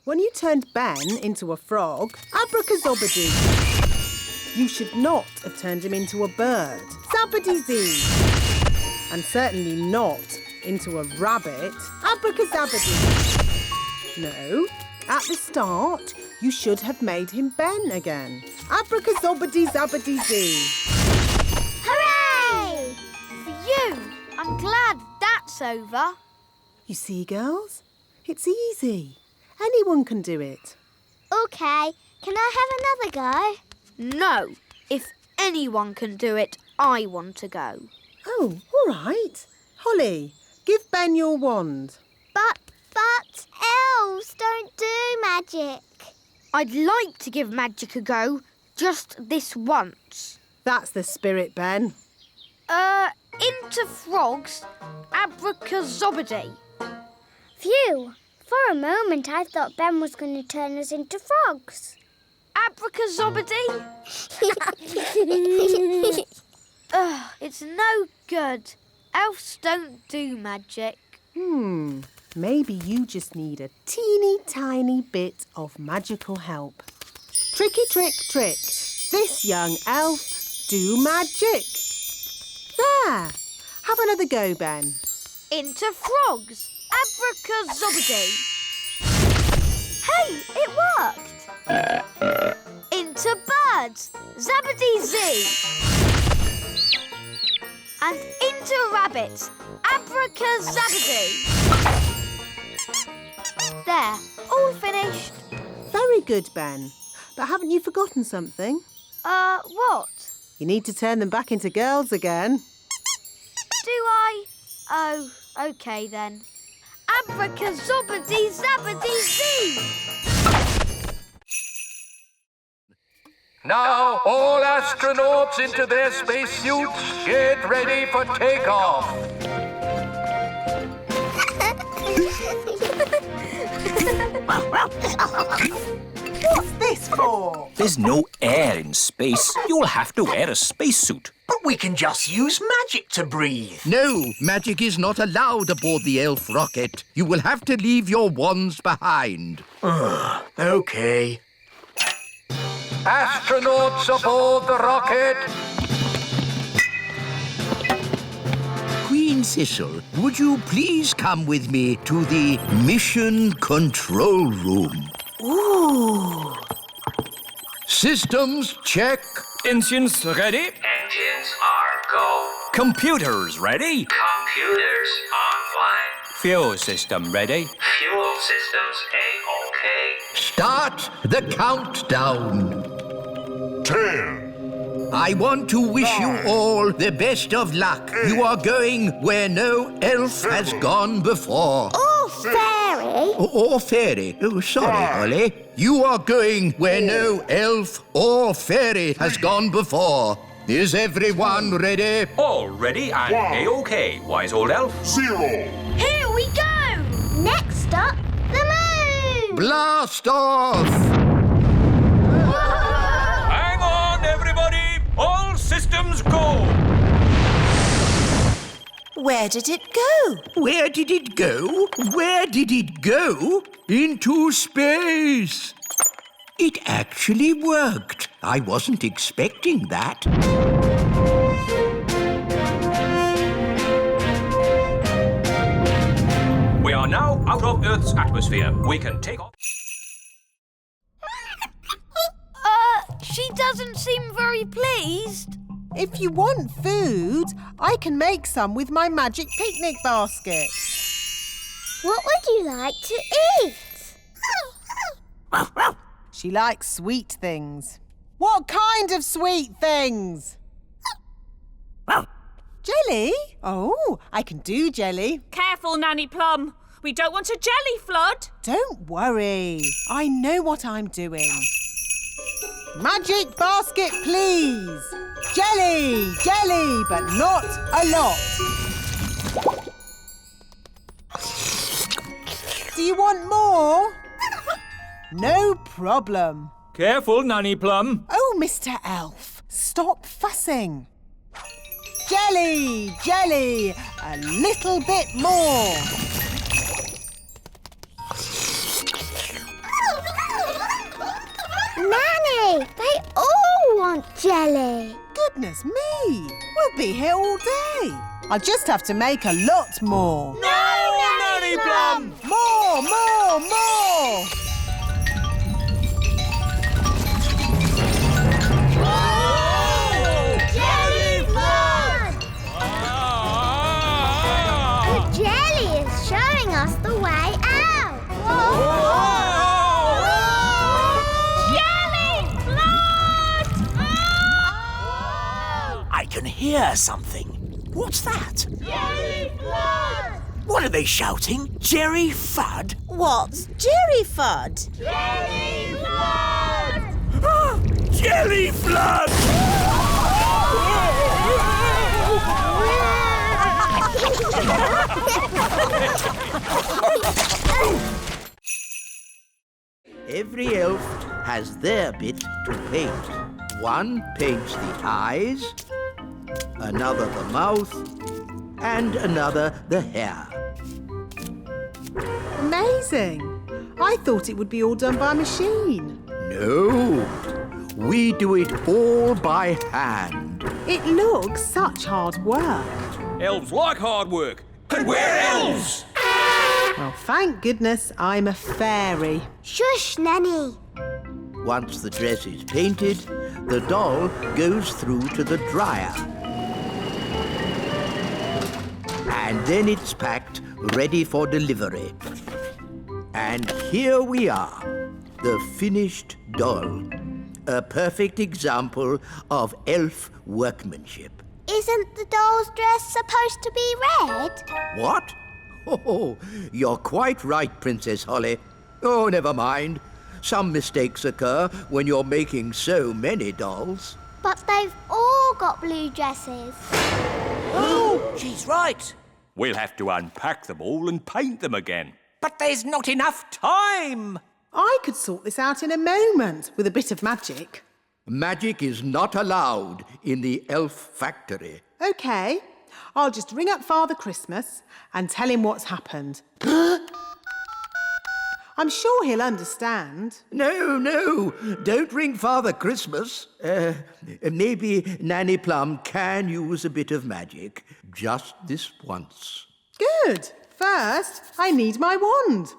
when you turned Ben into a frog, abracazobadoo. You should not have turned him into a bird, zabbady-zee. And certainly not into a rabbit, abracazabadoo. No, at the start, you should have made him Ben again, abracazobadee-zabbady-zee. Hooray! Phew! I'm glad that's over. You see, girls? It's easy. Anyone can do it. OK, can I have another go? No. If anyone can do it, I want to go. Oh, all right. Holly, give Ben your wand. But elves don't do magic. I'd like to give magic a go, just this once. That's the spirit, Ben. Into frogs, abracazobadee. Phew! For a moment I thought Ben was going to turn us into frogs. Abracazobadee? It's no good. Elves don't do magic. Maybe you just need a teeny tiny bit of magical help. Tricky trick trick. This young elf do magic. There. Have another go, Ben. Into frogs, abracazobadee. Hey, it worked. Into birds, zabbady-zee. And into rabbits, abracazabadoo. There, all finished. Very good, Ben. But haven't you forgotten something? What? You need to turn them back into girls again. Do I? Oh, OK then. Abracazobadee-zabbady-zee. Now, all astronauts into their spacesuits. Get ready for takeoff. What's this for? There's no air in space. You'll have to wear a spacesuit. But we can just use magic to breathe. No, magic is not allowed aboard the elf rocket. You will have to leave your wands behind. OK. Astronauts aboard the rocket. Queen Thistle, would you please come with me to the mission control room? Ooh. Systems check. Engines ready? Engines are go. Computers ready? Computers online. Fuel system ready? Fuel systems A-OK. Start the countdown. 10. I want to wish you all the best of luck. You are going where no elf has gone before. Oh, fairy! Or fairy. Oh, sorry, Holly. You are going where no elf or fairy has gone before. Is everyone ready? All ready and A-OK, wise old elf. 0. Here we go! Next up, the moon! Blast off! Hang on, everybody! All systems go! Where did it go? Where did it go? Where did it go? Into space! It actually worked. I wasn't expecting that. We are now out of Earth's atmosphere. We can take off. She doesn't seem very pleased. If you want food, I can make some with my magic picnic basket. What would you like to eat? She likes sweet things. What kind of sweet things? Jelly? Oh, I can do jelly. Careful, Nanny Plum. We don't want a jelly flood. Don't worry. I know what I'm doing. Magic basket, please. Jelly, jelly, but not a lot. Do you want more? No problem. Careful, Nanny Plum. Oh, Mr. Elf, stop fussing. Jelly, jelly, a little bit more. jelly. Goodness me! We'll be here all day. I'll just have to make a lot more. Nanny Plum! More! Jelly flood! The jelly is showing us the way out. Jelly flood! I can hear something. What's that? Jelly flood! What are they shouting? Jerry Fudd? What's Jerry Fudd? Jelly flood! Jelly Flood! Every elf has their bit to paint. One paints the eyes, another the mouth, and another the hair. Amazing. I thought it would be all done by machine. No, we do it all by hand. It looks such hard work. Elves like hard work. And we're elves! Well, thank goodness I'm a fairy. Shush, Nanny. Once the dress is painted, the doll goes through to the dryer. And then it's packed, ready for delivery. And here we are, the finished doll. A perfect example of elf workmanship. Isn't the doll's dress supposed to be red? What? Oh, you're quite right, Princess Holly. Oh, never mind. Some mistakes occur when you're making so many dolls. But they've all got blue dresses. Oh, she's right. We'll have to unpack them all and paint them again. But there's not enough time. I could sort this out in a moment with a bit of magic. Magic is not allowed in the elf factory. OK, I'll just ring up Father Christmas and tell him what's happened. I'm sure he'll understand. No, don't ring Father Christmas. Maybe Nanny Plum can use a bit of magic. Just this once. Good. First, I need my wand.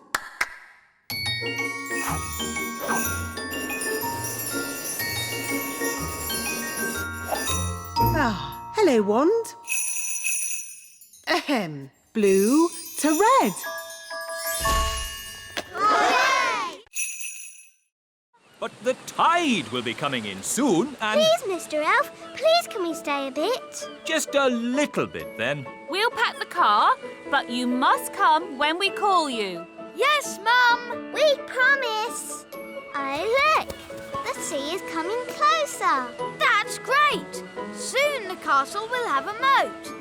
Ah, hello, wand. Ahem. Blue to red. But the tide will be coming in soon and... Please, Mr. Elf, please can we stay a bit? Just a little bit then. We'll pack the car, but you must come when we call you. Yes, Mum. We promise. Oh, look. The sea is coming closer. That's great. Soon the castle will have a moat.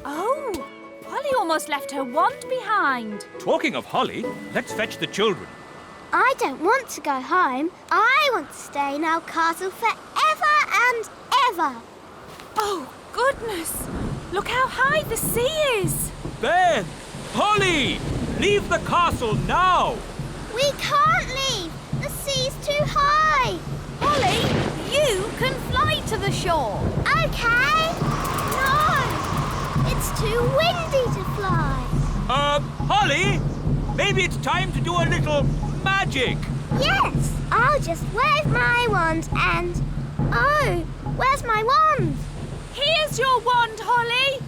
Oh, Holly almost left her wand behind. Talking of Holly, let's fetch the children. I don't want to go home. I want to stay in our castle forever and ever. Oh, goodness. Look how high the sea is. Ben! Holly! Leave the castle now! We can't leave. The sea's too high. Holly, you can fly to the shore. Okay. No, it's too windy to fly. Holly? Maybe it's time to do a little magic. Yes, I'll just wave my wand and... Oh, where's my wand? Here's your wand, Holly.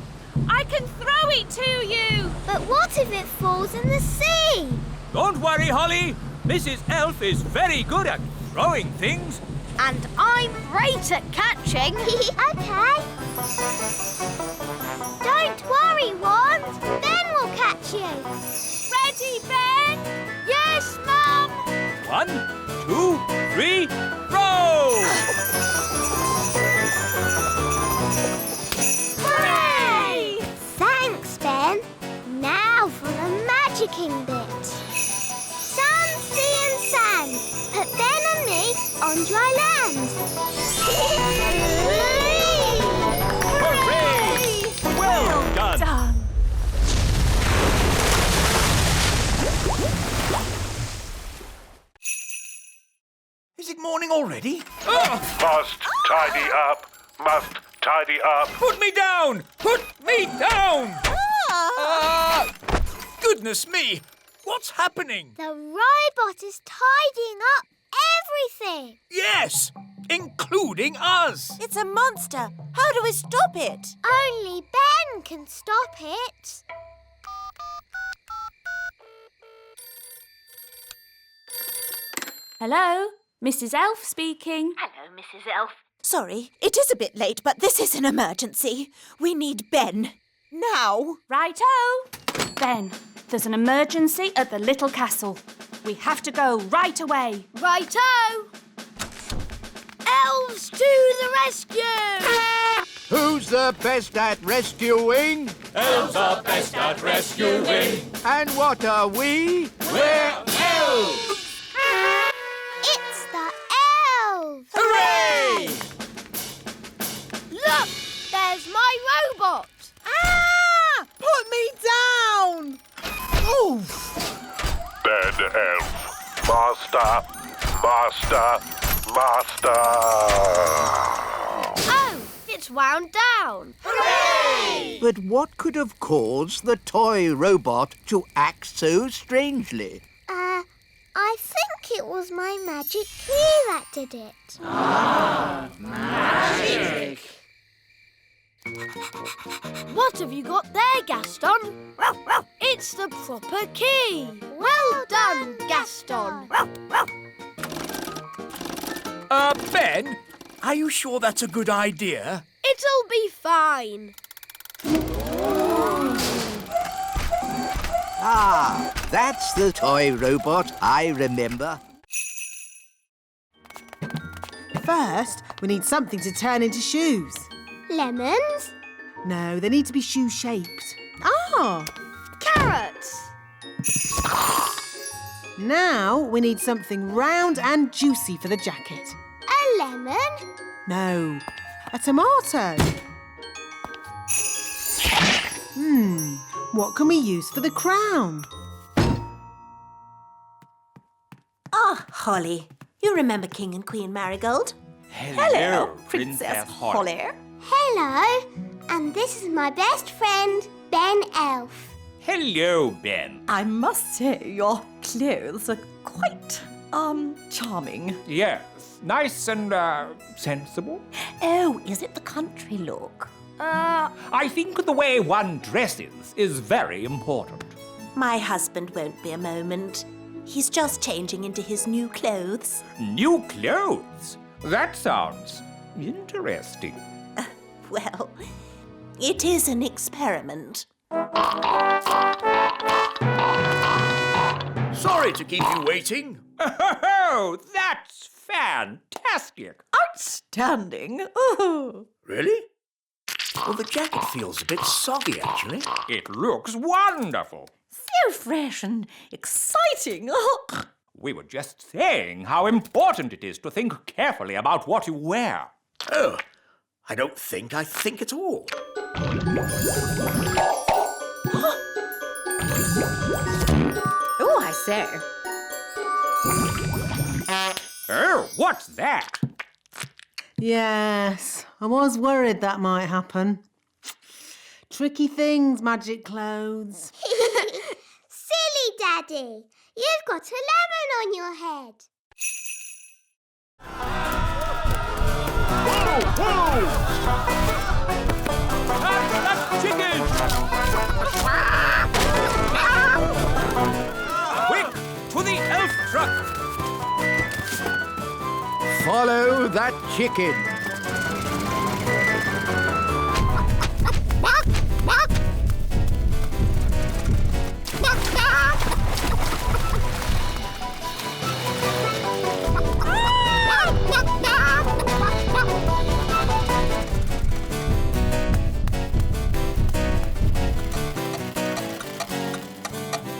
I can throw it to you. But what if it falls in the sea? Don't worry, Holly. Mrs. Elf is very good at throwing things. And I'm great at catching. Okay. Don't worry, wand. Ben will catch you. Ready, Ben? Yes, Mum. 1, 2, 3, throw! Hooray! Thanks, Ben. Now for the magicking bit. Sun, sea and sand. Put Ben and me on dry land. Hooray! Well done! Done. Is it morning already? Must tidy up. Must tidy up. Put me down! Put me down! Goodness me! What's happening? The robot is tidying up everything. Yes, including us. It's a monster. How do we stop it? Only Ben can stop it. Hello, Mrs. Elf speaking. Hello, Mrs. Elf. Sorry, it is a bit late, but this is an emergency. We need Ben. Now. Righto. Ben, there's an emergency at the little castle. We have to go right away. Righto! Elves to the rescue! Who's the best at rescuing? Elves are best at rescuing. And what are we? We're elves! It's the elves. Hooray! Look, there's my robot. Ah! Put me down! Oh! Bad elf. Master. Oh, it's wound down. Hooray! But what could have caused the toy robot to act so strangely? I think it was my magic key that did it. Magic! What have you got there, Gaston? It's the proper key. Well done, Gaston. Ben, are you sure that's a good idea? It'll be fine. Ah, that's the toy robot I remember. First, we need something to turn into shoes. Lemons? No, they need to be shoe-shaped. Ah! Carrots. Now we need something round and juicy for the jacket. A lemon? No, a tomato. What can we use for the crown? Ah, Holly. You remember King and Queen Marigold? Hello, Princess Holly. Hello. And this is my best friend, Ben Elf. Hello, Ben. I must say, your clothes are quite, charming. Yes, nice and, sensible. Oh, is it the country look? I think the way one dresses is very important. My husband won't be a moment. He's just changing into his new clothes. New clothes? That sounds interesting. Well, it is an experiment. Sorry to keep you waiting. Oh, that's fantastic. Outstanding. Oh. Really? Well, the jacket feels a bit soggy, actually. It looks wonderful. So fresh and exciting. Oh. We were just saying how important it is to think carefully about what you wear. Oh, I don't think I think at all. Oh, I say. Oh, what's that? Yes, I was worried that might happen. Tricky things, magic clothes. Silly Daddy. You've got a lemon on your head. Catch that chicken! Quick, to the elf truck! Follow that chicken.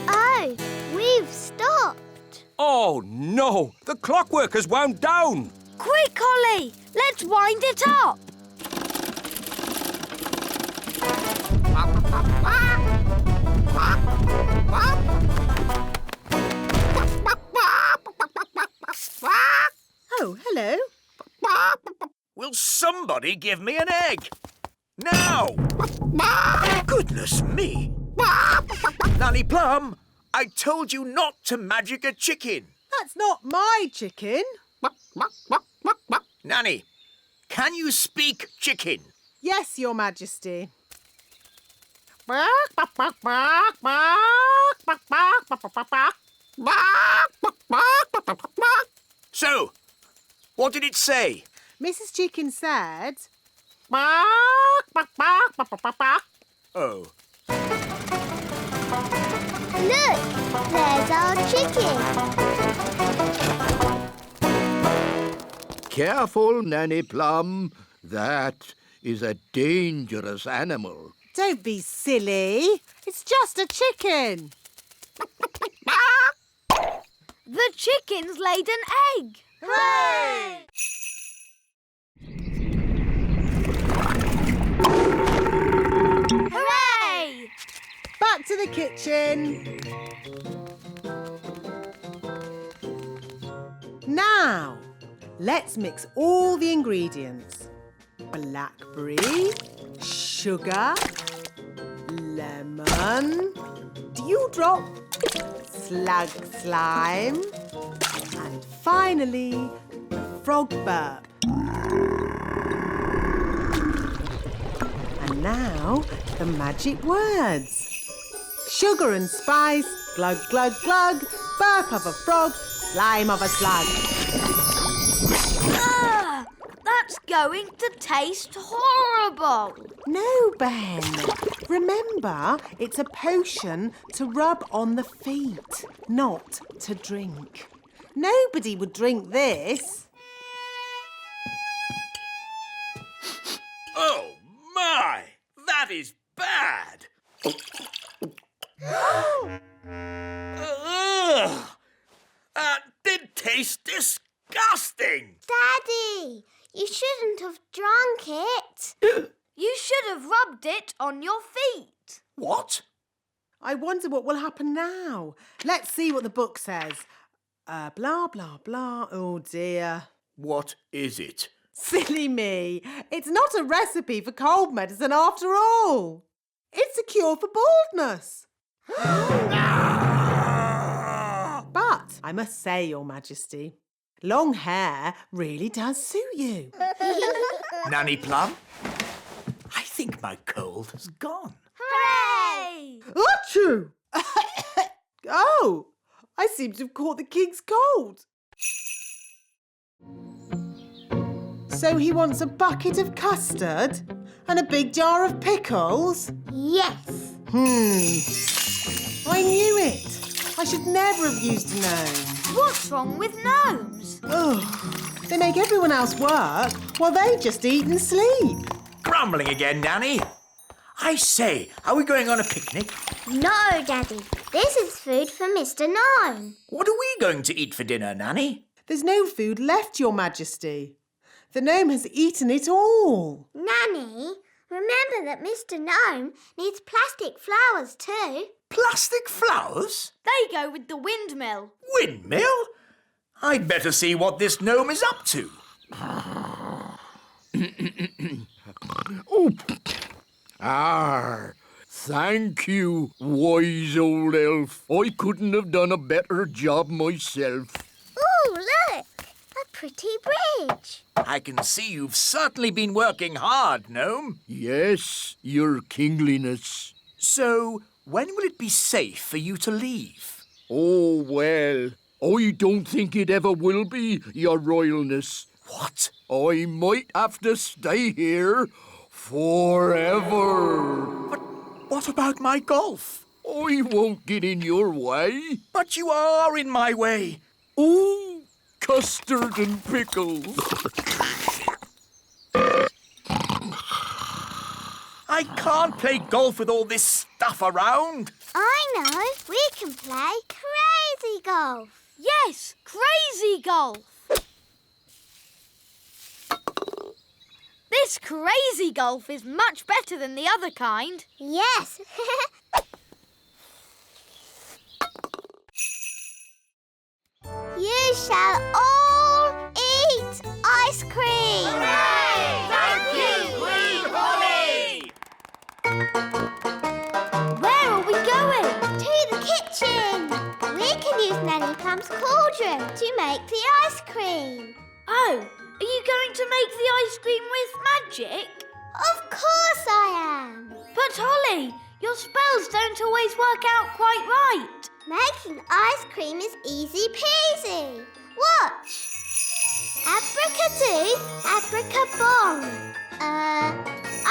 Oh, we've stopped. Oh, no! The clockwork has wound down! Quick, Holly. Let's wind it up. Oh, hello. Will somebody give me an egg? Now! Goodness me! Nanny Plum, I told you not to magic a chicken. That's not my chicken. Nanny, can you speak chicken? Yes, Your Majesty. So, what did it say? Mrs. Chicken said... Oh. Look, there's our chicken. Careful, Nanny Plum. That is a dangerous animal. Don't be silly. It's just a chicken. The chicken's laid an egg. Hooray! Hooray! Back to the kitchen. Now, let's mix all the ingredients. Blackberry, sugar, lemon, dewdrop, slug slime, and finally, the frog burp. And now, the magic words. Sugar and spice, glug, glug, glug, burp of a frog, slime of a slug. That's going to taste horrible. No, Ben. Remember, it's a potion to rub on the feet, not to drink. Nobody would drink this. Oh, my! That is bad! Ugh! That did taste disgusting! Daddy, you shouldn't have drunk it. You should have rubbed it on your feet. What? I wonder what will happen now. Let's see what the book says. Blah, blah, blah. Oh, dear. What is it? Silly me. It's not a recipe for cold medicine after all. It's a cure for baldness. But I must say, Your Majesty, long hair really does suit you. Nanny Plum? I think my cold has gone. Hooray! Achoo! Oh, I seem to have caught the king's cold. So he wants a bucket of custard and a big jar of pickles? Yes. I knew it. I should never have used a gnome. What's wrong with gnomes? Oh, they make everyone else work while they just eat and sleep. Grumbling again, Nanny. I say, are we going on a picnic? No, Daddy. This is food for Mr. Gnome. What are we going to eat for dinner, Nanny? There's no food left, Your Majesty. The gnome has eaten it all. Nanny, remember that Mr. Gnome needs plastic flowers too. Plastic flowers? They go with the windmill. Windmill? I'd better see what this gnome is up to. Oh. Thank you, wise old elf. I couldn't have done a better job myself. Ooh, look! A pretty bridge. I can see you've certainly been working hard, gnome. Yes, your kingliness. So, when will it be safe for you to leave? Oh, well, I don't think it ever will be, your royalness. What? I might have to stay here forever. But what about my golf? I won't get in your way. But you are in my way. Ooh, custard and pickles. I can't play golf with all this stuff around. I know. We can play crazy golf. Yes, crazy golf. This crazy golf is much better than the other kind. Yes. You shall all eat Mum's cauldron to make the ice cream. Oh, are you going to make the ice cream with magic? Of course I am. But Holly, your spells don't always work out quite right. Making ice cream is easy peasy. Watch. Abracadoo, abracabong.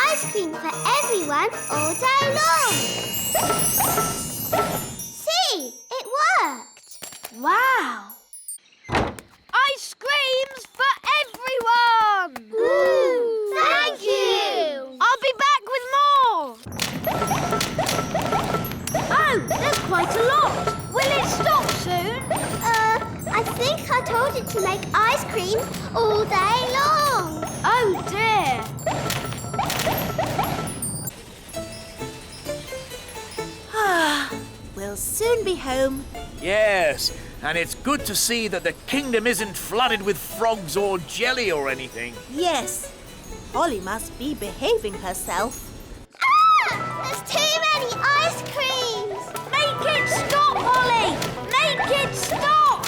Ice cream for everyone all day long. See, it worked. Wow. Ice creams for everyone! Ooh, thank you! I'll be back with more! Oh, there's quite a lot! Will it stop soon? I think I told it to make ice cream all day long. Oh dear! We'll soon be home. Yes, and it's good to see that the kingdom isn't flooded with frogs or jelly or anything. Yes. Holly must be behaving herself. There's too many ice creams. Make it stop, Holly! Make it stop!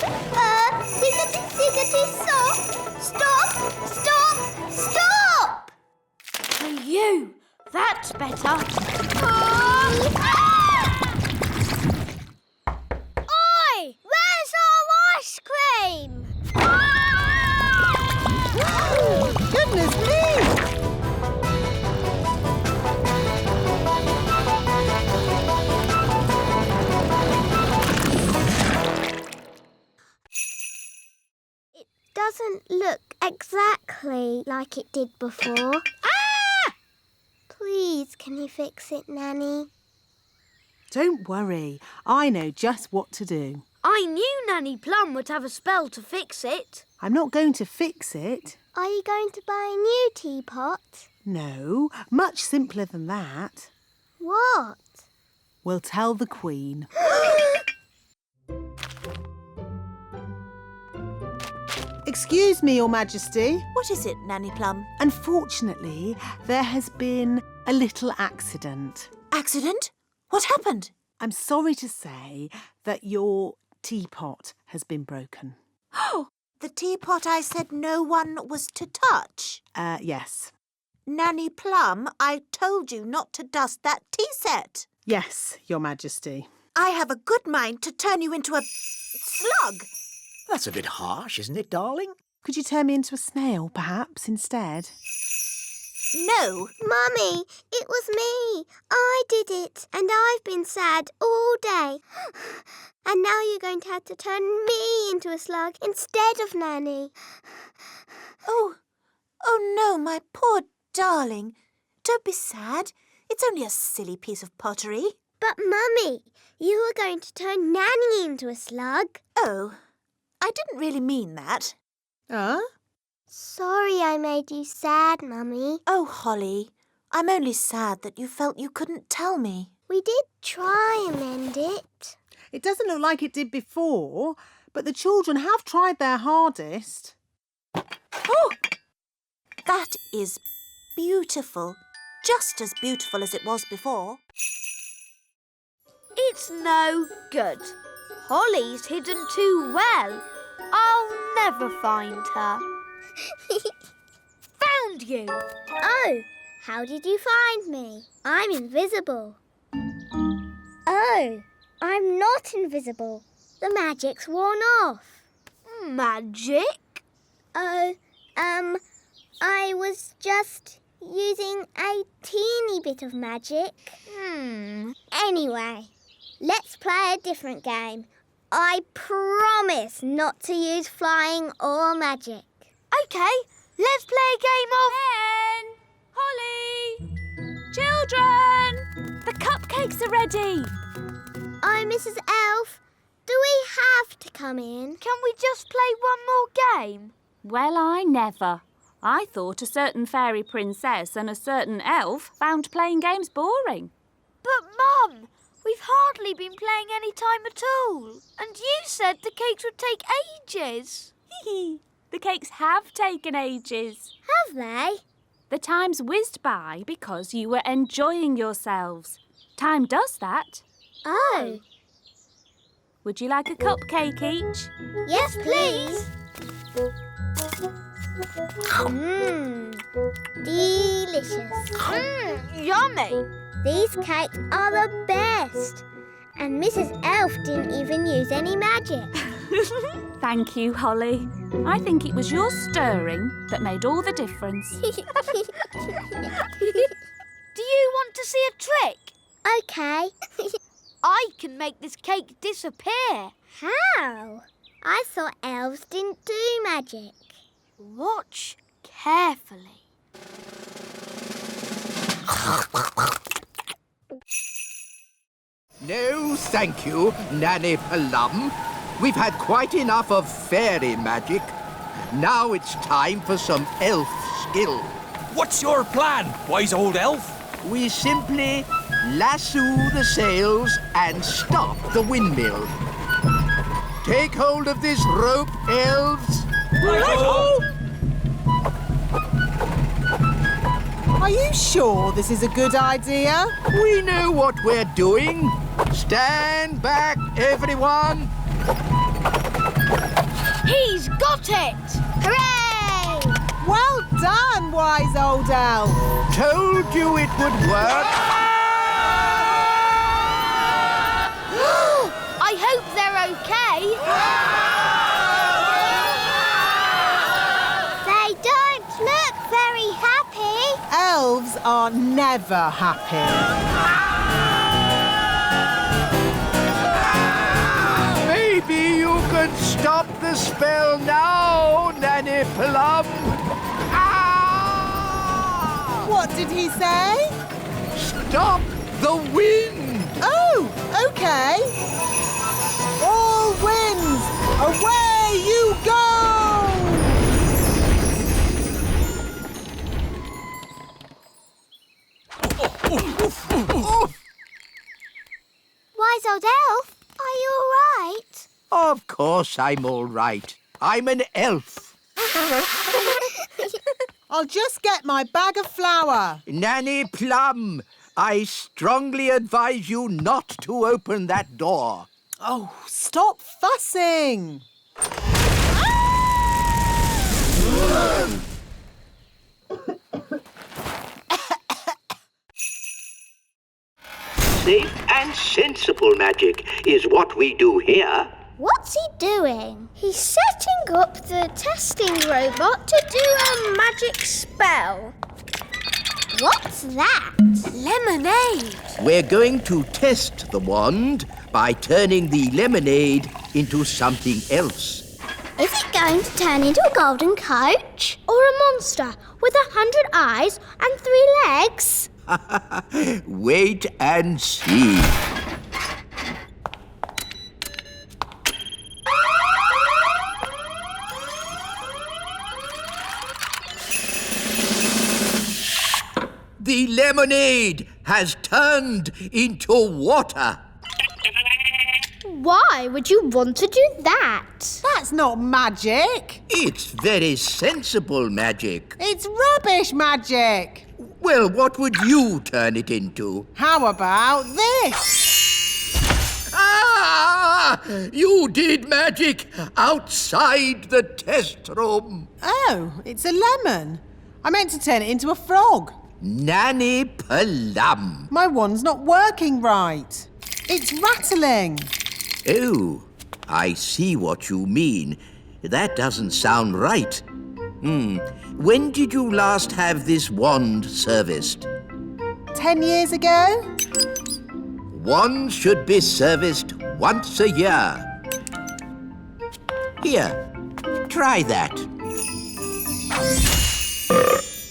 Ziggity, stop! Stop! Stop! Stop! For you, that's better. Oi! Where's our ice cream? Goodness me! It doesn't look exactly like it did before. Please, can you fix it, Nanny? Don't worry. I know just what to do. I knew Nanny Plum would have a spell to fix it. I'm not going to fix it. Are you going to buy a new teapot? No, much simpler than that. What? We'll tell the Queen. Excuse me, Your Majesty. What is it, Nanny Plum? Unfortunately, there has been a little accident. Accident? What happened? I'm sorry to say that your teapot has been broken. Oh, the teapot I said no one was to touch. Yes. Nanny Plum, I told you not to dust that tea set. Yes, Your Majesty. I have a good mind to turn you into a slug. That's a bit harsh, isn't it, darling? Could you turn me into a snail, perhaps, instead? No. Mummy, it was me. I did it, and I've been sad all day. And now you're going to have to turn me into a slug instead of Nanny. Oh no, my poor darling. Don't be sad. It's only a silly piece of pottery. But, Mummy, you were going to turn Nanny into a slug. Oh, I didn't really mean that. Sorry I made you sad, Mummy. Oh, Holly, I'm only sad that you felt you couldn't tell me. We did try and mend it. It doesn't look like it did before, but the children have tried their hardest. Oh, that is beautiful. Just as beautiful as it was before. It's no good. Holly's hidden too well. I'll never find her. Found you! Oh, how did you find me? I'm invisible. Oh, I'm not invisible. The magic's worn off. Magic? Oh, I was just using a teeny bit of magic. Anyway, let's play a different game. I promise not to use flying or magic. OK, let's play a game of... Ben! Holly! Children! The cupcakes are ready. Oh, Mrs. Elf, do we have to come in? Can we just play one more game? Well, I never. I thought a certain fairy princess and a certain elf found playing games boring. But, Mum, we've hardly been playing any time at all. And you said the cakes would take ages. The cakes have taken ages. Have they? The time's whizzed by because you were enjoying yourselves. Time does that. Oh. Would you like a cupcake each? Yes, please. Delicious. Yummy. These cakes are the best. And Mrs. Elf didn't even use any magic. Thank you, Holly. I think it was your stirring that made all the difference. Do you want to see a trick? OK. I can make this cake disappear. How? I thought elves didn't do magic. Watch carefully. No, thank you, Nanny Plum. We've had quite enough of fairy magic. Now it's time for some elf skill. What's your plan, wise old elf? We simply lasso the sails and stop the windmill. Take hold of this rope, elves. Righto! Are you sure this is a good idea? We know what we're doing. Stand back, everyone. He's got it! Hooray! Well done, wise old elf. Told you it would work. I hope they're okay. They don't look very happy. Elves are never happy. Maybe you could stop the spell now, Nanny Plum. What did he say? Stop the wind. Oh, OK. All winds, away you go! Wise old elf, are you all right? Of course I'm all right. I'm an elf. I'll just get my bag of flour. Nanny Plum, I strongly advise you not to open that door. Oh, stop fussing. Safe and sensible magic is what we do here. What's he doing? He's setting up the testing robot to do a magic spell. What's that? Lemonade. We're going to test the wand by turning the lemonade into something else. Is it going to turn into a golden coach? Or a monster with 100 eyes and 3 legs? Wait and see. The lemonade has turned into water. Why would you want to do that? That's not magic. It's very sensible magic. It's rubbish magic. Well, what would you turn it into? How about this? Ah! You did magic outside the test room. Oh, it's a lemon. I meant to turn it into a frog. Nanny Plum. My wand's not working right. It's rattling. Oh, I see what you mean. That doesn't sound right. When did you last have this wand serviced? 10 years ago? Wands should be serviced once a year. Here, try that.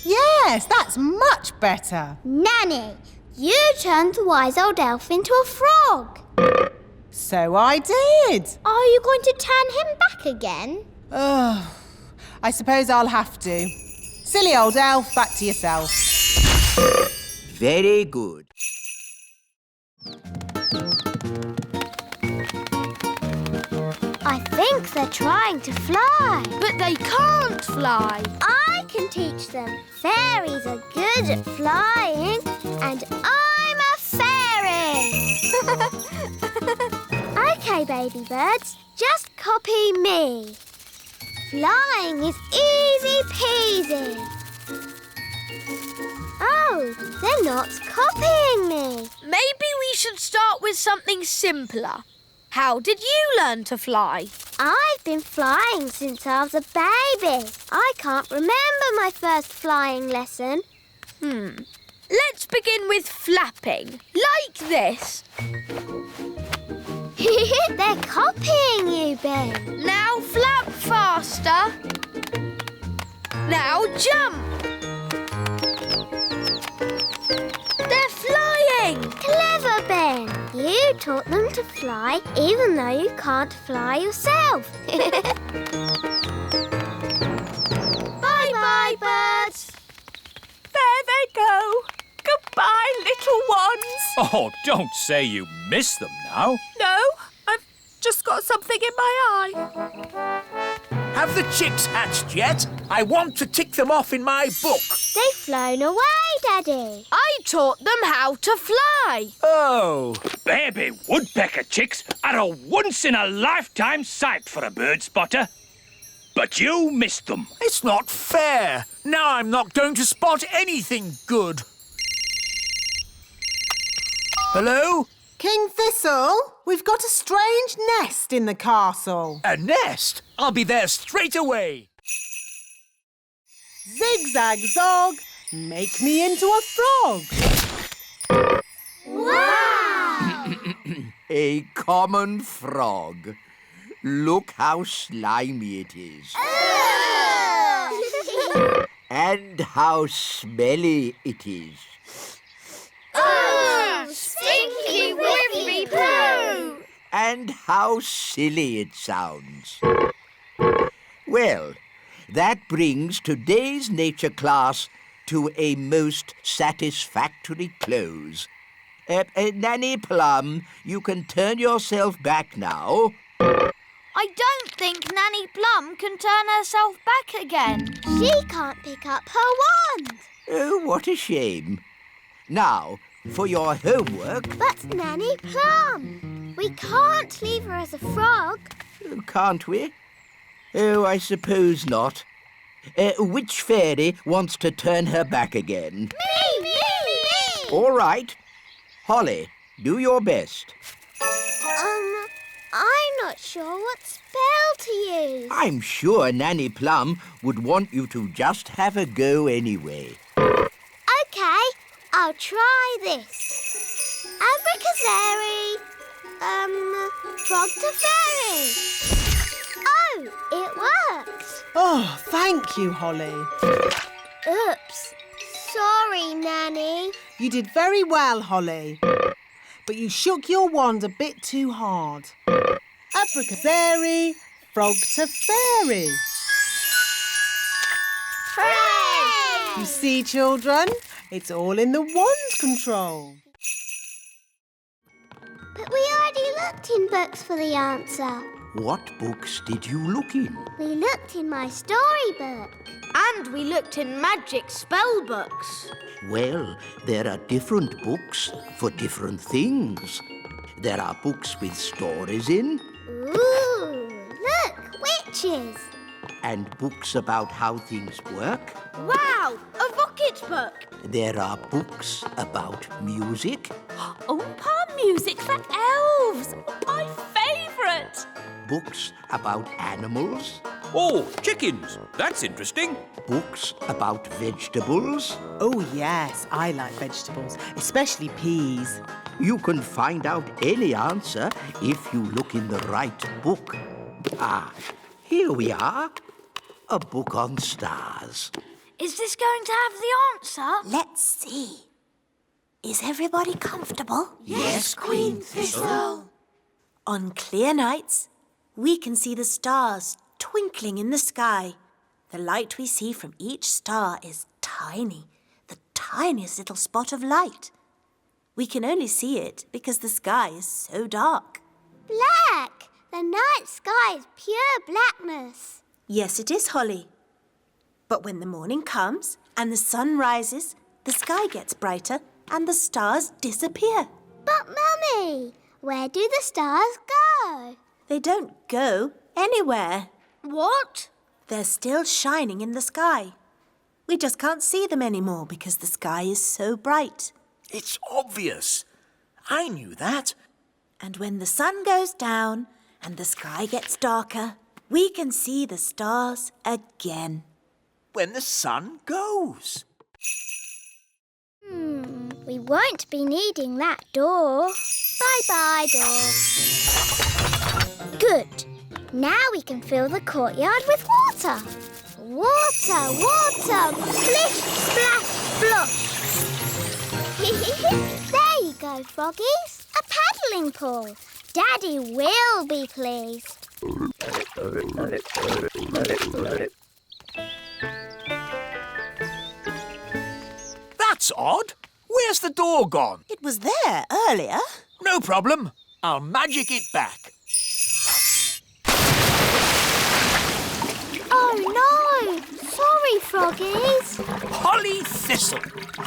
Yes, that's much better. Nanny, you turned the wise old elf into a frog. So I did. Are you going to turn him back again? Ugh. I suppose I'll have to. Silly old elf, back to yourself. Very good. I think they're trying to fly. But they can't fly. I can teach them. Fairies are good at flying, and I'm a fairy. OK, baby birds, just copy me. Flying is easy peasy. Oh, they're not copying me. Maybe we should start with something simpler. How did you learn to fly? I've been flying since I was a baby. I can't remember my first flying lesson. Let's begin with flapping, like this. They're copying you, Ben. Now flap faster. Now jump. They're flying. Clever, Ben. You taught them to fly even though you can't fly yourself. Bye-bye, birds. There they go. Goodbye, little ones. Oh, don't say you miss them now. No, I've just got something in my eye. Have the chicks hatched yet? I want to tick them off in my book. They've flown away, Daddy. I taught them how to fly. Oh. Baby woodpecker chicks are a once-in-a-lifetime sight for a bird spotter. But you missed them. It's not fair. Now I'm not going to spot anything good. Hello? King Thistle, we've got a strange nest in the castle. A nest? I'll be there straight away. Zigzag Zog, make me into a frog. Wow! A common frog. Look how slimy it is. And how smelly it is. Oh, stinky whippy poo! And how silly it sounds. Well, that brings today's nature class to a most satisfactory close. Nanny Plum, you can turn yourself back now. I don't think Nanny Plum can turn herself back again. She can't pick up her wand. Oh, what a shame. Now, for your homework... But Nanny Plum, we can't leave her as a frog. Can't we? Oh, I suppose not. Which fairy wants to turn her back again? Me! All right. Holly, do your best. I'm not sure what spell to use. I'm sure Nanny Plum would want you to just have a go anyway. OK, I'll try this. Abracazeri, frog to fairy. Oh, it worked. Oh, thank you, Holly. Oops. Sorry, Nanny. You did very well, Holly. But you shook your wand a bit too hard. Abracazeri, frog to fairy. Hooray! You see, children, it's all in the wand control. But we already looked in books for the answer. What books did you look in? We looked in my storybook. And we looked in magic spell books. Well, there are different books for different things. There are books with stories in. Ooh, look, witches. And books about how things work. Wow, a rocket book. There are books about music. Oompa music for elves. My favourite. Books about animals. Oh, chickens. That's interesting. Books about vegetables. Oh, yes, I like vegetables, especially peas. You can find out any answer if you look in the right book. Ah, here we are. A book on stars. Is this going to have the answer? Let's see. Is everybody comfortable? Yes, Queen Thistle. On clear nights, we can see the stars twinkling in the sky. The light we see from each star is tiny, the tiniest little spot of light. We can only see it because the sky is so dark. Black! The night sky is pure blackness. Yes, it is, Holly. But when the morning comes and the sun rises, the sky gets brighter and the stars disappear. But, Mummy, Where do the stars go? They don't go anywhere. What? They're still shining in the sky. We just can't see them anymore because the sky is so bright. It's obvious. I knew that. And when the sun goes down and the sky gets darker, we can see the stars again. When the sun goes. We won't be needing that door. Bye-bye, door. Good. Now we can fill the courtyard with water. Water, water, splish, splash, splosh. There you go, froggies. A paddling pool. Daddy will be pleased. That's odd. Where's the door gone? It was there earlier. No problem. I'll magic it back. Oh, no. Sorry, froggies. Holly Thistle,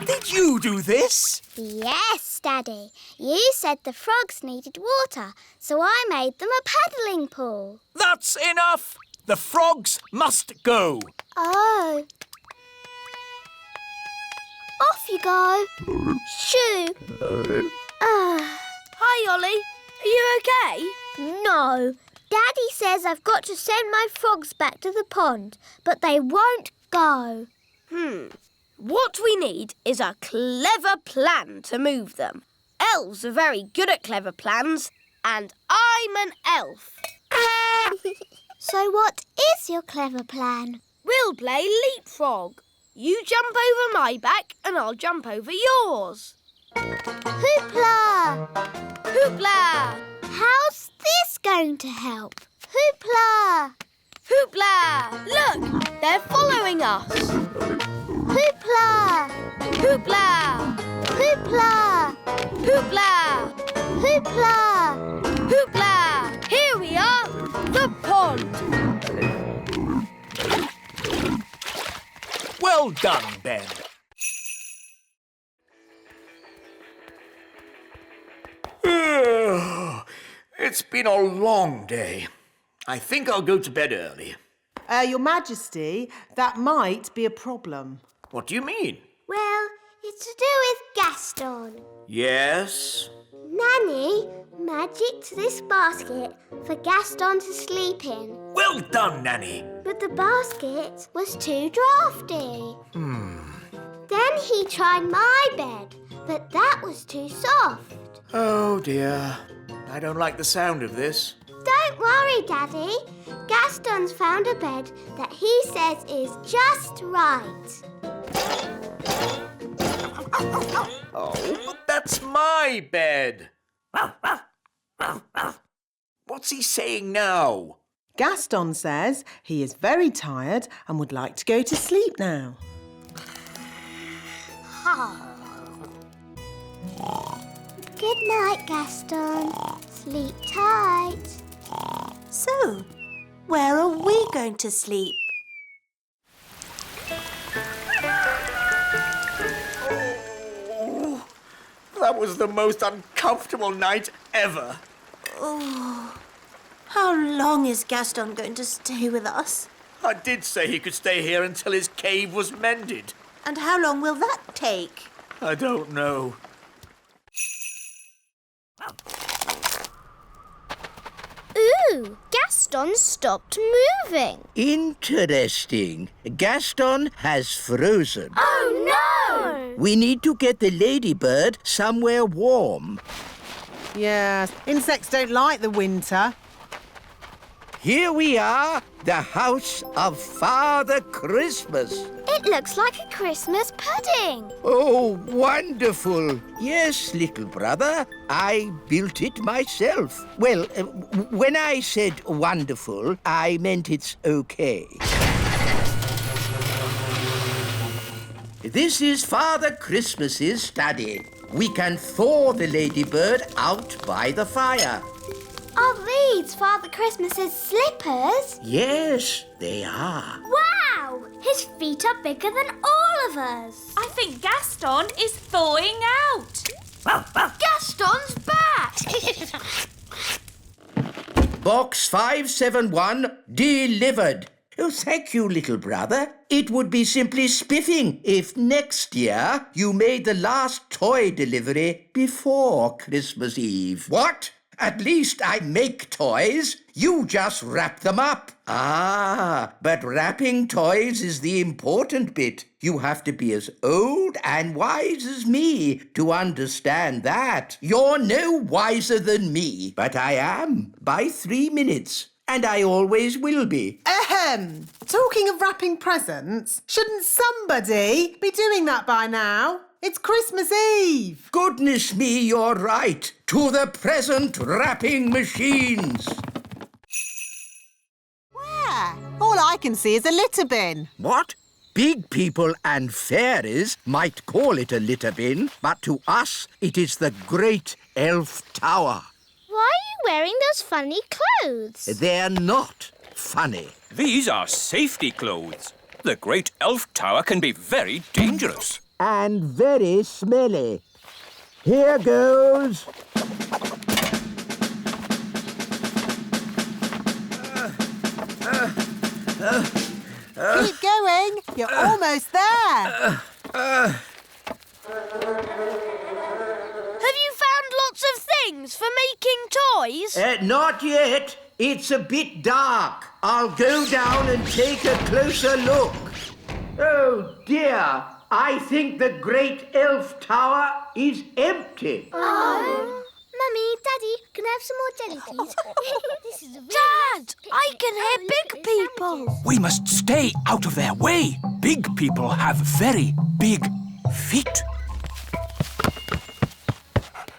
did you do this? Yes, Daddy. You said the frogs needed water, so I made them a paddling pool. That's enough. The frogs must go. Oh. Off you go. Shoo. Hi, Ollie. Are you okay? No. Daddy says I've got to send my frogs back to the pond, but they won't go. What we need is a clever plan to move them. Elves are very good at clever plans, and I'm an elf. So what is your clever plan? We'll play leapfrog. You jump over my back and I'll jump over yours. Hoopla! Hoopla! How's this going to help? Hoopla! Hoopla! Look, they're following us. Hoopla! Hoopla! Hoopla! Hoopla! Hoopla! Hoopla! Here we are, the pond. Well done, Ben. It's been a long day. I think I'll go to bed early. Your Majesty, that might be a problem. What do you mean? Well, it's to do with Gaston. Yes? Nanny magicked this basket for Gaston to sleep in. Well done, Nanny. But the basket was too drafty. Then he tried my bed, but that was too soft. Oh, dear. I don't like the sound of this. Don't worry, Daddy. Gaston's found a bed that he says is just right. Oh, but that's my bed. What's he saying now? Gaston says he is very tired and would like to go to sleep now. Good night, Gaston. Sleep tight. So, where are we going to sleep? Oh, that was the most uncomfortable night ever. Oh, how long is Gaston going to stay with us? I did say he could stay here until his cave was mended. And how long will that take? I don't know. Ooh, Gaston stopped moving. Interesting. Gaston has frozen. Oh, no! We need to get the ladybird somewhere warm. Yes, insects don't like the winter. Here we are, the house of Father Christmas. It looks like a Christmas pudding. Oh, wonderful. Yes, little brother, I built it myself. Well, when I said wonderful, I meant it's okay. This is Father Christmas's study. We can thaw the ladybird out by the fire. Are these Father Christmas's slippers? Yes, they are. Wow! His feet are bigger than all of us. I think Gaston is thawing out. Gaston's back! Box 571 delivered. Oh, thank you, little brother. It would be simply spiffing if next year you made the last toy delivery before Christmas Eve. What? At least I make toys. You just wrap them up. Ah, but wrapping toys is the important bit. You have to be as old and wise as me to understand that. You're no wiser than me, but I am by 3 minutes. And I always will be. Ahem. Talking of wrapping presents, shouldn't somebody be doing that by now? It's Christmas Eve. Goodness me, you're right. To the present wrapping machines. Where? All I can see is a litter bin. What? Big people and fairies might call it a litter bin, but to us it is the great elf tower. Why are you wearing those funny clothes? They're not funny. These are safety clothes. The Great Elf Tower can be very dangerous. And very smelly. Here goes. Keep going. You're almost there. Have you found lots of things for making toys? Not yet. It's a bit dark. I'll go down and take a closer look. Oh, dear. I think the Great Elf Tower is empty. Oh. Mummy, Daddy, can I have some more jelly, please? This is a Dad, I can hear big people. We must stay out of their way. Big people have very big feet.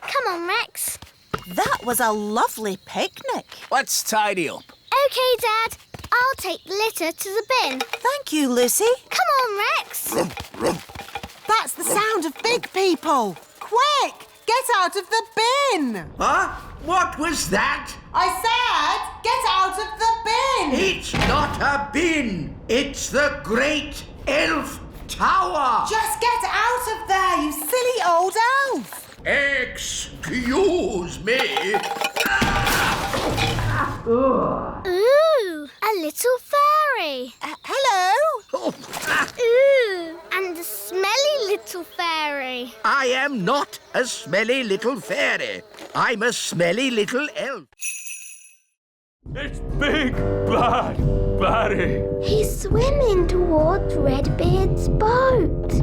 Come on, Rex. That was a lovely picnic. Let's tidy up. OK, Dad. I'll take the litter to the bin. Thank you, Lucy. Come on, Rex. That's the sound of big people. Quick, get out of the bin. Huh? What was that? I said, get out of the bin. It's not a bin. It's the Great Elf Tower. Just get out of there, you silly old elf. Excuse me. Ooh, a little fairy. Hello. Ooh, and a smelly little fairy. I am not a smelly little fairy. I'm a smelly little elf. It's Big Bad Barry. He's swimming towards Redbeard's boat.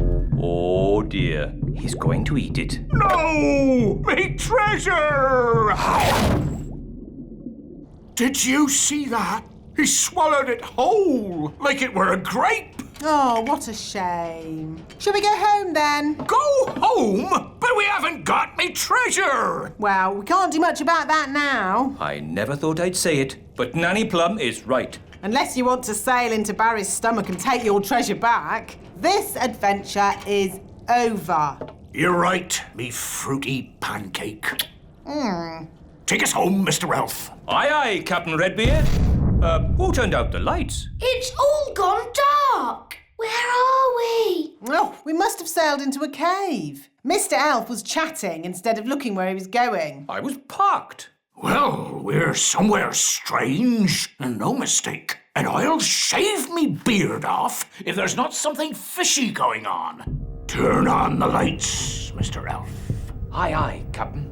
Oh, dear. He's going to eat it. No! Me treasure! Did you see that? He swallowed it whole, like it were a grape. Oh, what a shame. Shall we go home then? Go home? But we haven't got me treasure. Well, we can't do much about that now. I never thought I'd say it, but Nanny Plum is right. Unless you want to sail into Barry's stomach and take your treasure back, this adventure is over. You're right, me fruity pancake. Take us home, Mr. Elf. Aye, aye, Captain Redbeard. Who turned out the lights? It's all gone dark. Where are we? Oh, we must have sailed into a cave. Mr. Elf was chatting instead of looking where he was going. I was parked. Well, we're somewhere strange, and no mistake. And I'll shave me beard off if there's not something fishy going on. Turn on the lights, Mr. Elf. Aye, aye, Captain.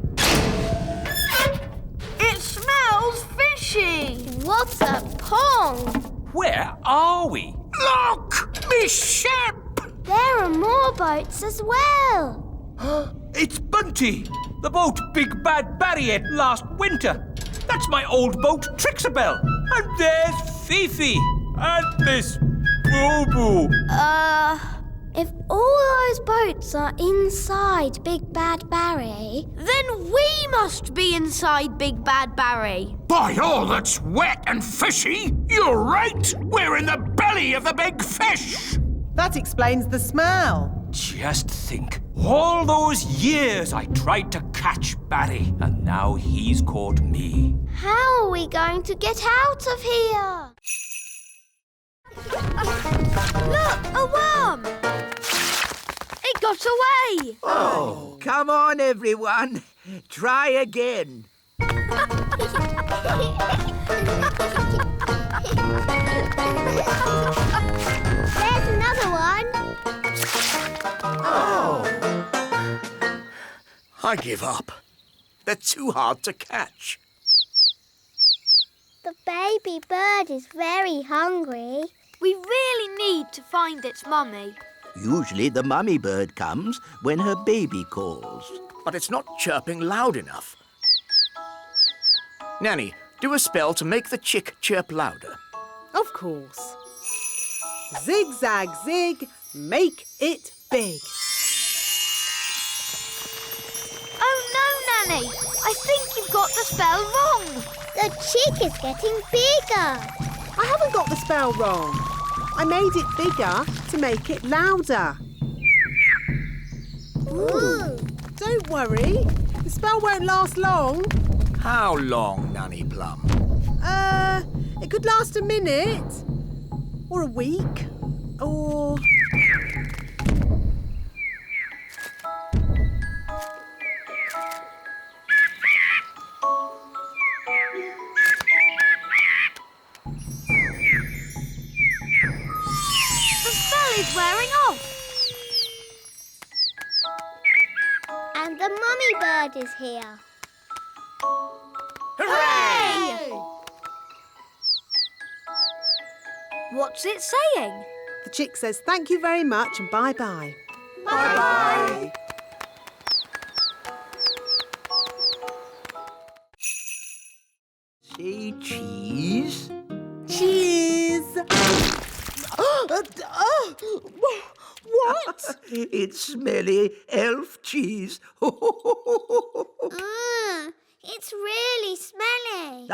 It smells fishy. What a pong! Where are we? Look! Me ship! There are more boats as well. It's Bunty, the boat Big Bad Barry ate last winter. That's my old boat, Trixabelle. And there's Fifi. And Miss Boo-Boo. If all those boats are inside Big Bad Barry, Then we must be inside Big Bad Barry. By all that's wet and fishy, you're right. We're in the belly of the big fish. That explains the smell. Just think, all those years I tried to catch Barry, and now he's caught me. how are we going to get out of here? Look, a worm. It got away! Oh, come on, everyone. Try again. There's another one. Oh. I give up. They're too hard to catch. The baby bird is very hungry. We really need to find its mummy. Usually the mummy bird comes when her baby calls. But it's not chirping loud enough. Nanny, do a spell to make the chick chirp louder. Of course. Zig-zag zig, make it big. Oh no, Nanny! I think you've got the spell wrong. The chick is getting bigger. I haven't got the spell wrong. I made it bigger to make it louder. Ooh. Don't worry, the spell won't last long. How long, Nanny Plum? It could last a minute. Or a week. Or... The spell is wearing off. And the mummy bird is here. Hooray! What's it saying? The chick says thank you very much and bye-bye. Bye-bye. Say cheese. Cheese! What? It's smelly elf cheese. It's really smelly.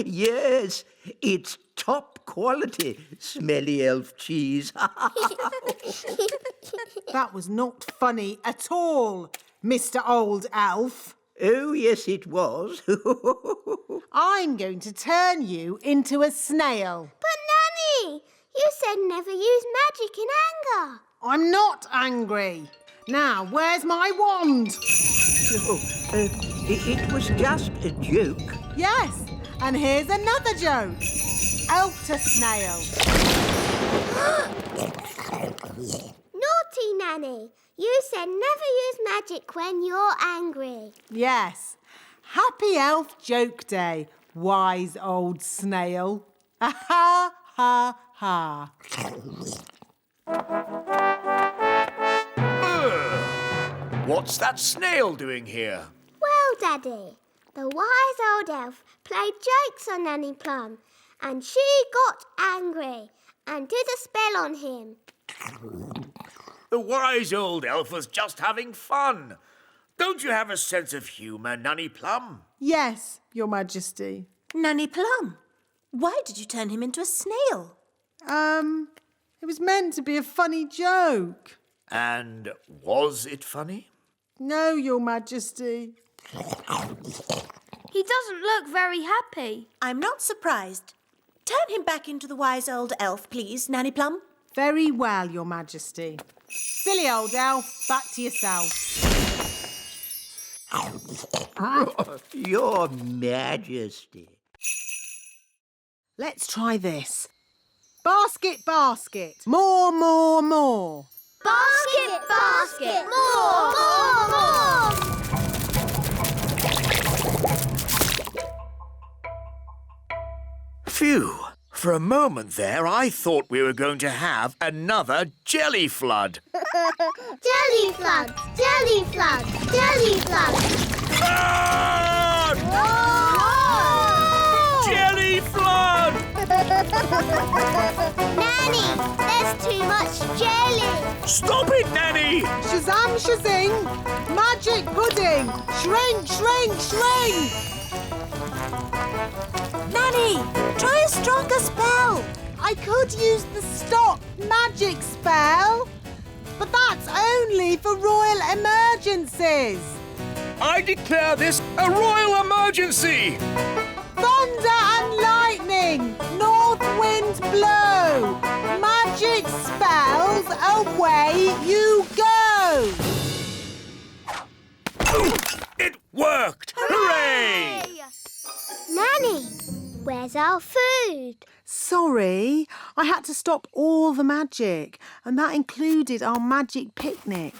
Yes, it's top quality smelly elf cheese. That was not funny at all, Mr. Old Elf. Oh, yes, it was. I'm going to turn you into a snail. But Nanny, you said never use magic in anger. I'm not angry. Now, where's my wand? Oh, it was just a joke. Yes, and here's another joke. Elf to snail. Naughty Nanny, you said never use magic when you're angry. Yes. Happy Elf Joke Day, wise old snail. Ha ha ha. What's that snail doing here? Well, Daddy, the wise old elf played jokes on Nanny Plum, and she got angry and did a spell on him. The wise old elf was just having fun. Don't you have a sense of humour, Nanny Plum? Yes, Your Majesty. Nanny Plum, why did you turn him into a snail? It was meant to be a funny joke. And was it funny? No, Your Majesty. He doesn't look very happy. I'm not surprised. Turn him back into the wise old elf, please, Nanny Plum. Very well, Your Majesty. Silly old elf, back to yourself. Your Majesty. Let's try this. Basket, basket. More, more, more. Basket, basket, more, more, more. Phew. For a moment there, I thought we were going to have another jelly flood. Jelly flood, jelly flood, jelly flood. Flood! Whoa! Jelly flood! Nanny, there's too much jelly. Stop it, Nanny! Shazam, shazing. Magic pudding. Shrink, shrink, shrink. Nanny, try a stronger spell. I could use the stop magic spell, but that's only for royal emergencies. I declare this a royal emergency! Thunder and lightning, north wind blow, magic spells, away you go! our food. Sorry, I had to stop all the magic, and that included our magic picnic.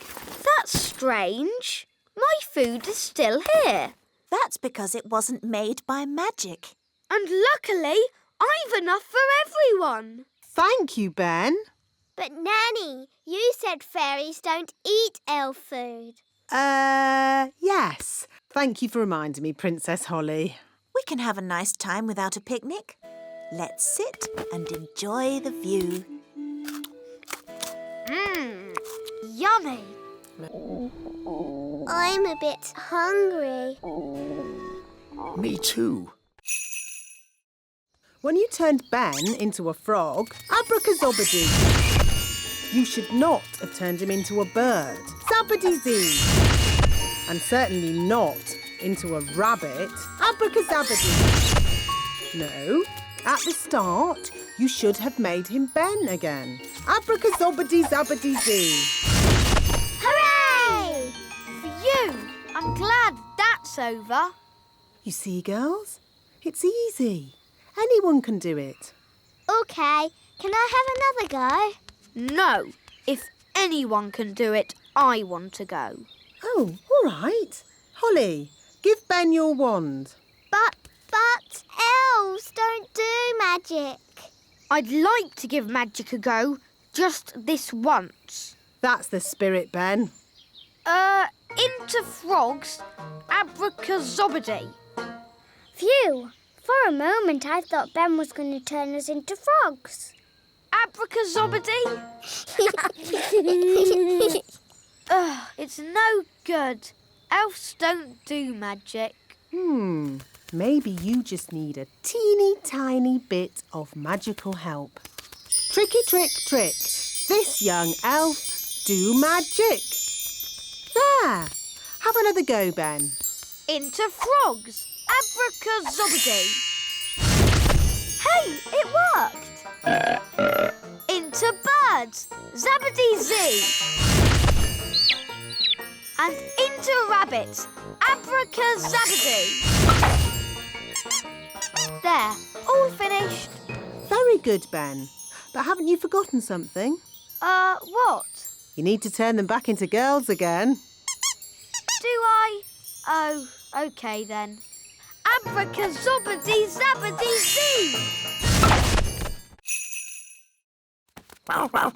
That's strange. My food is still here. That's because it wasn't made by magic. And luckily, I've enough for everyone. Thank you, Ben. But Nanny, you said fairies don't eat elf food. Yes. Thank you for reminding me, Princess Holly. We can have a nice time without a picnic. Let's sit and enjoy the view. Yummy. I'm a bit hungry. Me too. When you turned Ben into a frog, abracazobadoo. You should not have turned him into a bird. Zabbity-zee. And certainly not into a rabbit. Abracazabadoo. No, at the start, you should have made him Ben again. Abracazobadee-zabbity-zee. Hooray! Phew! I'm glad that's over. You see, girls? It's easy. Anyone can do it. OK, can I have another go? No. If anyone can do it, I want to go. Oh, all right. Holly, give Ben your wand. But elves don't do magic. I'd like to give magic a go, just this once. That's the spirit, Ben. Into frogs, abracazobadee. Phew, for a moment I thought Ben was going to turn us into frogs. Abracazobadee? Ugh, it's no good. Elves don't do magic. Maybe you just need a teeny tiny bit of magical help. Tricky trick trick. This young elf do magic. There. Have another go, Ben. Into frogs, abracazobadee. Hey, it worked. Into birds, zabbity-zee. And into rabbits, abracazabadoo. There, all finished. Very good, Ben. But haven't you forgotten something? What? You need to turn them back into girls again. Do I? Oh, OK then. Abracazobadee-zabbity-zee. Oh.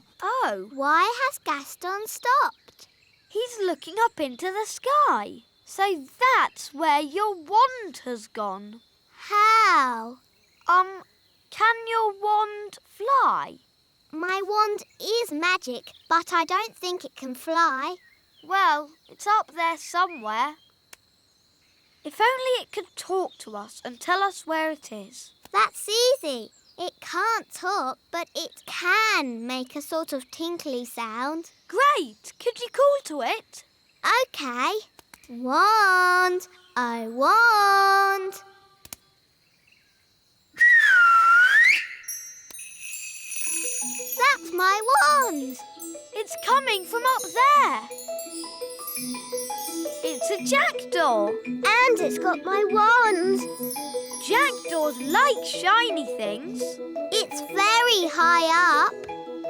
Why has Gaston stopped? He's looking up into the sky. So that's where your wand has gone. How? Can your wand fly? My wand is magic, but I don't think it can fly. Well, it's up there somewhere. If only it could talk to us and tell us where it is. That's easy. It can't talk, but it can make a sort of tinkly sound. Great! Could you call to it? OK. Wand, I wand. That's my wand. It's coming from up there. It's a jackdaw. And it's got my wand. Jackdaws like shiny things. It's very high up.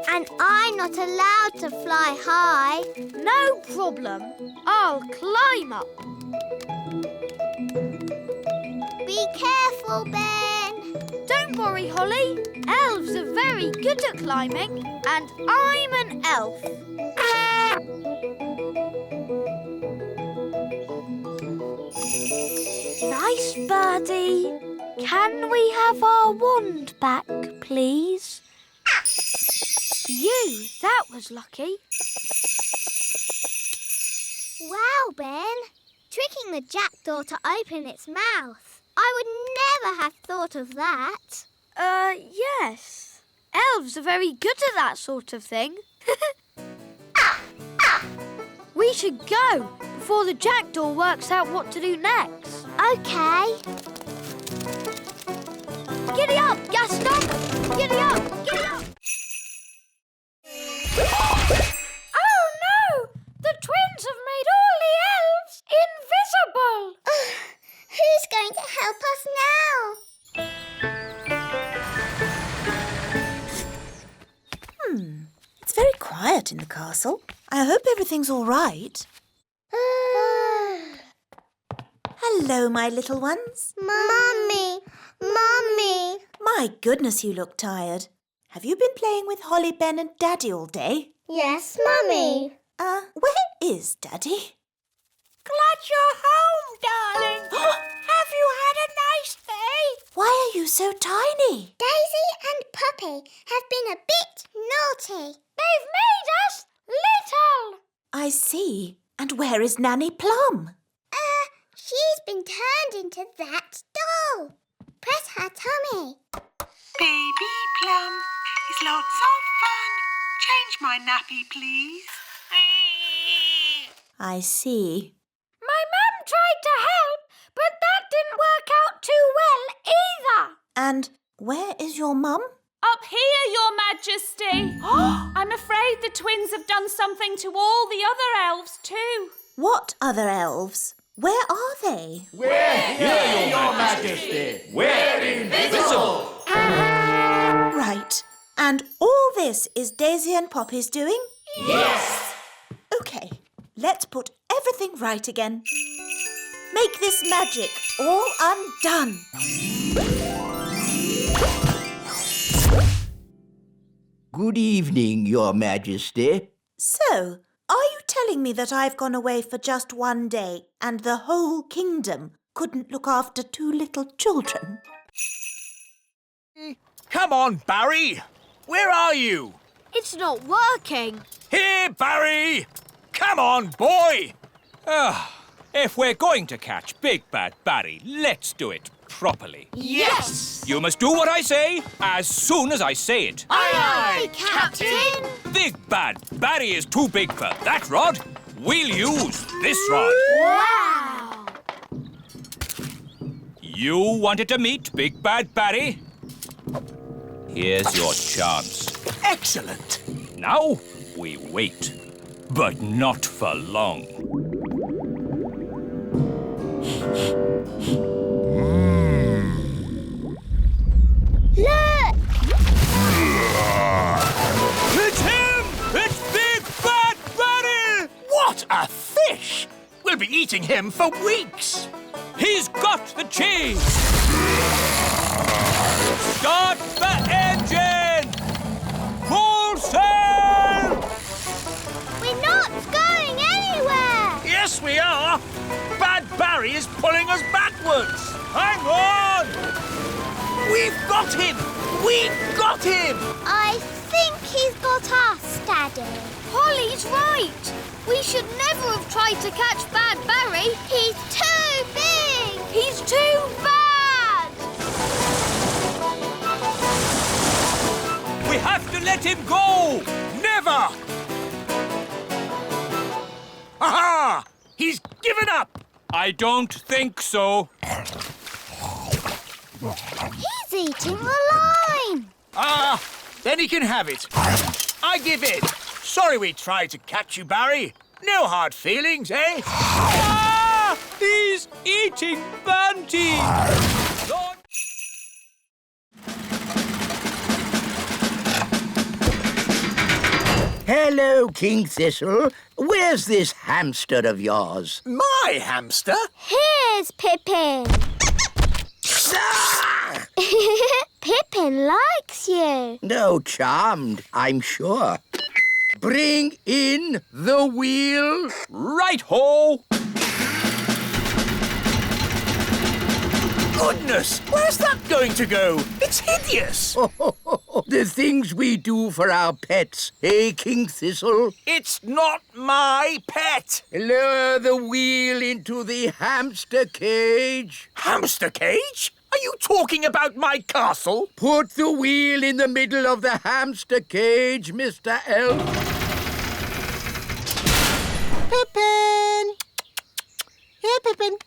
And I'm not allowed to fly high. No problem. I'll climb up. Be careful, Ben. Don't worry, Holly. Elves are very good at climbing, and I'm an elf. Nice birdie. Can we have our wand back, please? Phew, that was lucky. Wow, Ben. Tricking the jackdaw to open its mouth. I would never have thought of that. Yes. Elves are very good at that sort of thing. We should go before the jackdaw works out what to do next. OK. Giddy up, Gaston! Giddy up! Giddy up! Oh no! The twins have made all the elves invisible! Who's going to help us now? quiet in the castle. I hope everything's all right. Hello, my little ones. Mummy! Mummy! My goodness, you look tired. Have you been playing with Holly, Ben and Daddy all day? Yes, Mummy. Where is Daddy? Glad you're home, darling. Have you had a nice day? Why are you so tiny? Daisy and Puppy have been a bit naughty. They've made us little. I see. And where is Nanny Plum? She's been turned into that doll. Press her tummy. Baby Plum is lots of fun. Change my nappy, please. I see. My mum tried to help, but that didn't work out too well either. And where is your mum? Up here, Your Majesty. I'm afraid the twins have done something to all the other elves too. What other elves? Where are they? We're here, Your Majesty. We're invisible. Right. And all this is Daisy and Poppy's doing? Yes. OK, let's put everything right again. Make this magic all undone. Good evening, Your Majesty. So, are you telling me that I've gone away for just one day and the whole kingdom couldn't look after two little children? Come on, Barry. Where are you? It's not working. Here, Barry. Come on, boy. If we're going to catch Big Bad Barry, let's do it properly. Yes! You must do what I say as soon as I say it. Aye, Captain! Big Bad Barry is too big for that rod. We'll use this rod. Wow! You wanted to meet Big Bad Barry? Here's your chance. Excellent. Now we wait, but not for long. Look! It's him! It's Big Bad Barry! What a fish! We'll be eating him for weeks. He's got the cheese! Start the engine! Full sail! We're not going anywhere! Yes, we are. Bad Barry is pulling us backwards. Hang on! We've got him! We've got him! I think he's got us, Daddy. Holly's right. We should never have tried to catch Bad Barry. He's too big! He's too bad! We have to let him go! Never! Aha! He's given up! I don't think so. He's eating the line! Then he can have it. I give in. Sorry we tried to catch you, Barry. No hard feelings, eh? Ah! He's eating Bunty! Hello, King Thistle. Where's this hamster of yours? My hamster? Here's Pippin. Pippin likes you. No, charmed, I'm sure. Bring in the wheel. Right-ho! Goodness, where's that going to go? It's hideous. The things we do for our pets, eh, King Thistle? It's not my pet. Lower the wheel into the hamster cage. Hamster cage? Are you talking about my castle? Put the wheel in the middle of the hamster cage, Mr. Elf. Pippin! Here, Pippin.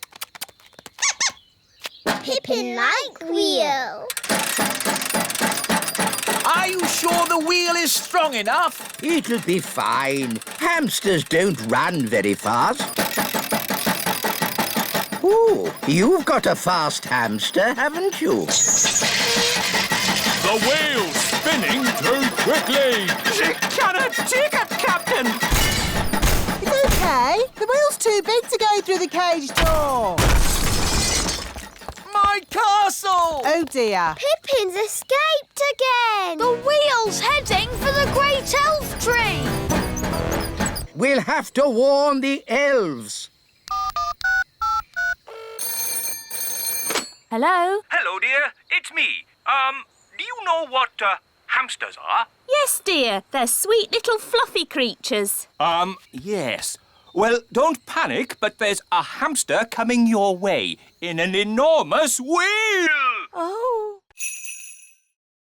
Pippin like wheel. Are you sure the wheel is strong enough? It'll be fine. Hamsters don't run very fast. Ooh, you've got a fast hamster, haven't you? The wheel's spinning too Quickly! She cannot take it, Captain! It's okay. The wheel's too big to go through the cage door. My castle! Oh, dear. Pippin's escaped again. The wheel's heading for the great elf tree. We'll have to warn the elves. Hello? Hello, dear. It's me. Do you know what hamsters are? Yes, dear. They're sweet little fluffy creatures. Yes. Well, don't panic, but there's a hamster coming your way in an enormous wheel.